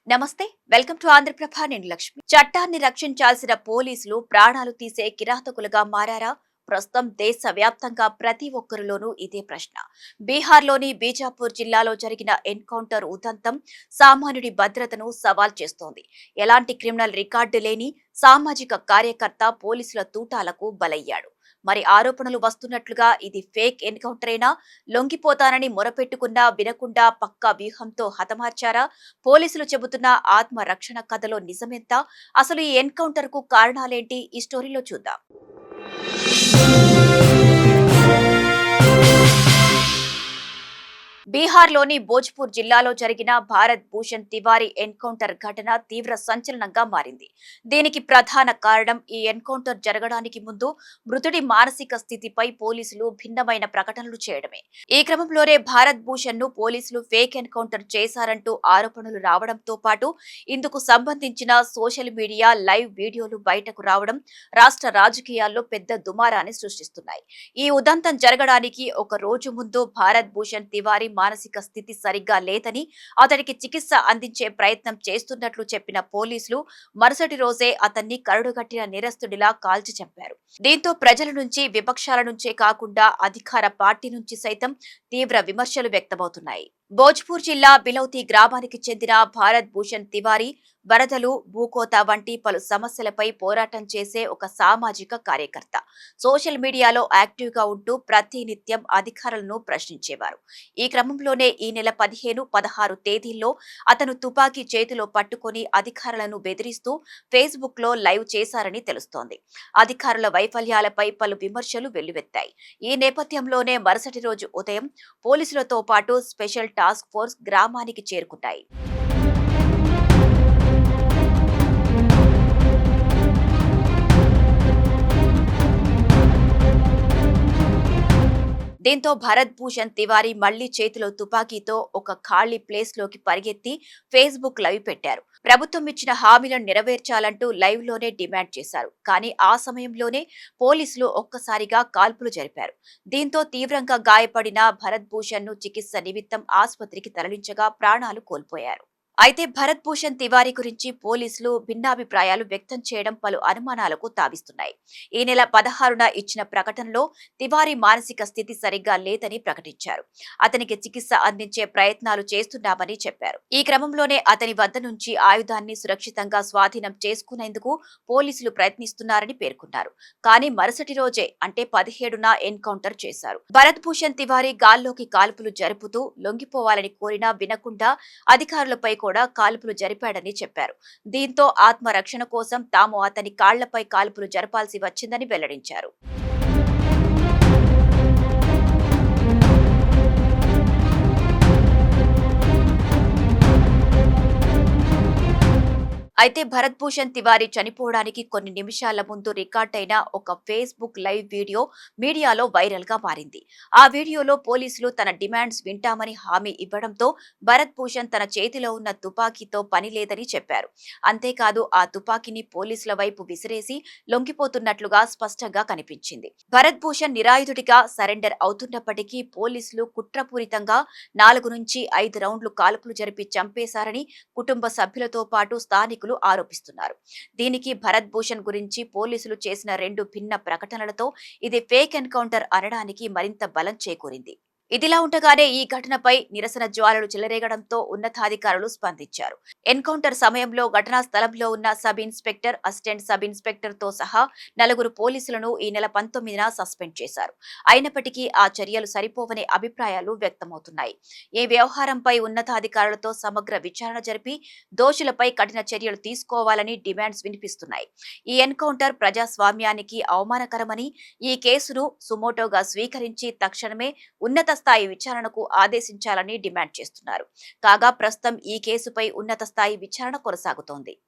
నమస్తే, welcome to Andhraprabha. నేను లక్ష్మి. చట్టాన్ని రక్షించాల్సిన పోలీసులు ప్రాణాలు తీసే కిరాతకులుగా మారారా? ప్రస్తుతం దేశ వ్యాప్తంగా ప్రతి ఒక్కరిలోనూ ఇదే ప్రశ్న. బీహార్లోని బీజాపూర్ జిల్లాలో జరిగిన ఎన్కౌంటర్ ఉదంతం సామాన్యుడి భద్రతను సవాల్ చేస్తోంది. ఎలాంటి క్రిమినల్ రికార్డు లేని సామాజిక కార్యకర్త పోలీసుల తూటాలకు బలయ్యాడు. మరి ఆరోపణలు వస్తున్నట్లుగా ఇది ఫేక్ ఎన్కౌంటరేనా? లొంగిపోతానని మొరపెట్టుకున్నా వినకుండా పక్కా వ్యూహంతో హతమార్చారా? పోలీసులు చెబుతున్న ఆత్మ రక్షణ కథలో నిజమెంత? అసలు ఈ ఎన్కౌంటర్ కు కారణాలేంటి? ఈ స్టోరీలో చూద్దాం. బీహార్లోని భోజ్పూర్ జిల్లాలో జరిగిన భారత్ భూషణ్ తివారీ ఎన్కౌంటర్ ఘటన తీవ్ర సంచలనంగా మారింది. దీనికి ప్రధాన కారణం ఈ ఎన్కౌంటర్ జరగడానికి ముందు మృతుడి మానసిక స్థితిపై పోలీసులు భిన్నమైన ప్రకటనలు చేయడమే. ఈ క్రమంలోనే భారత్ భూషణ్ ను పోలీసులు ఫేక్ ఎన్కౌంటర్ చేశారంటూ ఆరోపణలు రావడంతో పాటు ఇందుకు సంబంధించిన సోషల్ మీడియా లైవ్ వీడియోలు బయటకు రావడం రాష్ట్ర రాజకీయాల్లో పెద్ద దుమారాన్ని సృష్టిస్తున్నాయి. ఈ ఉదంతం జరగడానికి ఒక రోజు ముందు భారత్ భూషణ్ తివారీ మానసిక స్థితి సరిగ్గా లేదని, అతడికి చికిత్స అందించే ప్రయత్నం చేస్తున్నట్లు చెప్పిన పోలీసులు మరుసటి రోజే అతన్ని కరడుగట్టిన నేరస్తుడిలా కాల్చి చంపారు. దీంతో ప్రజల నుంచి, విపక్షాల నుంచే కాకుండా అధికార పార్టీ నుంచి సైతం తీవ్ర విమర్శలు వ్యక్తమవుతున్నాయి. భోజ్పూర్ జిల్లా బిలౌతి గ్రామానికి చెందిన భారత్ భూషణ్ తివారీ వరదలు, భూకోత వంటి పలు సమస్యలపై పోరాటం చేసే ఒక సామాజిక కార్యకర్త. సోషల్ మీడియాలో యాక్టివ్ గా ఉంటూ ప్రతినిత్యం అధికారులను ప్రశ్నించేవారు. ఈ క్రమంలోనే ఈ నెల 15, 16 తేదీల్లో అతను తుపాకీ చేతిలో పట్టుకుని అధికారులను బెదిరిస్తూ ఫేస్బుక్ లో లైవ్ చేశారని తెలుస్తోంది. అధికారుల వైఫల్యాలపై పలు విమర్శలు వెల్లువెత్తాయి. ఈ నేపథ్యంలోనే మరుసటి రోజు ఉదయం పోలీసులతో పాటు స్పెషల్ టాస్క్ ఫోర్స్ గ్రామానికి చేరుకున్నాయి. దీంతో భరత్ భూషణ్ తివారీ మళ్లీ చేతిలో తుపాకీతో ఒక ఖాళీ ప్లేస్ లోకి పరిగెత్తి ఫేస్బుక్ లైవ్ పెట్టారు. ప్రభుత్వం ఇచ్చిన హామీలను నెరవేర్చాలంటూ లైవ్ లోనే డిమాండ్ చేశారు. కానీ ఆ సమయంలోనే పోలీసులు ఒక్కసారిగా కాల్పులు జరిపారు. దీంతో తీవ్రంగా గాయపడిన భరత్ భూషణ్ ను చికిత్స నిమిత్తం ఆసుపత్రికి తరలించగా ప్రాణాలు కోల్పోయారు. అయితే భరత్ భూషణ్ తివారీ గురించి పోలీసులు భిన్నాభిప్రాయాలు వ్యక్తం చేయడం పలు అనుమానాలకు తావిస్తున్నాయి. ఈ నెల 16న ఇచ్చిన ప్రకటనలో తివారీ మానసిక స్థితి సరిగ్గా లేదని ప్రకటించారు. అతనికి చికిత్స అందించే ప్రయత్నాలు చేస్తున్నామని చెప్పారు. ఈ క్రమంలోనే అతని వద్ద నుంచి ఆయుధాన్ని సురక్షితంగా స్వాధీనం చేసుకునేందుకు పోలీసులు ప్రయత్నిస్తున్నారని పేర్కొన్నారు. కానీ మరుసటి రోజే అంటే 17న ఎన్కౌంటర్ చేశారు. భరత్ భూషణ్ తివారీ గాల్లోకి కాల్పులు జరుపుతూ లొంగిపోవాలని కోరినా వినకుండా అధికారులపై కూడా కాల్పులు జరిపాడని చెప్పారు. దీంతో ఆత్మరక్షణ కోసం తాము అతని కాళ్లపై కాల్పులు జరపాల్సి వచ్చిందని వెల్లడించారు. అయితే భరత్ భూషణ్ తివారీ చనిపోవడానికి కొన్ని నిమిషాల ముందు రికార్డైన ఒక ఫేస్బుక్ లైవ్ వీడియో మీడియాలో వైరల్ గా మారింది. ఆ వీడియోలో పోలీసులు తన డిమాండ్స్ వింటామని హామీ ఇవ్వడంతో భరత్ భూషణ్ తన చేతిలో ఉన్న తుపాకీతో పని లేదని చెప్పారు. అంతేకాదు ఆ తుపాకీని పోలీసుల వైపు విసిరేసి లొంగిపోతున్నట్లుగా స్పష్టంగా కనిపించింది. భరత్ భూషణ్ నిరాయుధుడిగా సరెండర్ అవుతున్నప్పటికీ పోలీసులు కుట్రపూరితంగా 4 నుంచి 5 రౌండ్లు కాల్పులు జరిపి చంపేశారని కుటుంబ సభ్యులతో పాటు స్థానికులు ఆరోపిస్తున్నారు. దీనికి భరత్ భూషణ్ గురించి పోలీసులు చేసిన 2 భిన్న ప్రకటనలతో ఇది ఫేక్ ఎన్కౌంటర్ అనడానికి మరింత బలం చేకూరింది. ఇదిలా ఉండగానే ఈ ఘటనపై నిరసన జ్వాలలు చెలరేగడంతో ఉన్నతాధికారులు స్పందించారు. ఎన్కౌంటర్ సమయంలో ఘటనా స్థలంలో ఉన్న sub inspector, assistant sub inspector తో సహా 4 పోలీసులను ఈ నెల 19న సస్పెండ్ చేశారు. అయినప్పటికీ ఆ చర్యలు సరిపోవనే అభిప్రాయాలు వ్యక్తమవుతున్నాయి. ఈ వ్యవహారంపై ఉన్నతాధికారులతో సమగ్ర విచారణ జరిపి దోషులపై కఠిన చర్యలు తీసుకోవాలని డిమాండ్స్ వినిపిస్తున్నాయి. ఈ ఎన్కౌంటర్ ప్రజాస్వామ్యానికి అవమానకరమని, ఈ కేసును సుమోటోగా స్వీకరించి తక్షణమే ఉన్నత స్థాయి విచారణకు ఆదేశించాలని డిమాండ్ చేస్తున్నారు. కాగా ప్రస్తుతం ఈ కేసుపై ఉన్నత స్థాయి విచారణ కొనసాగుతోంది.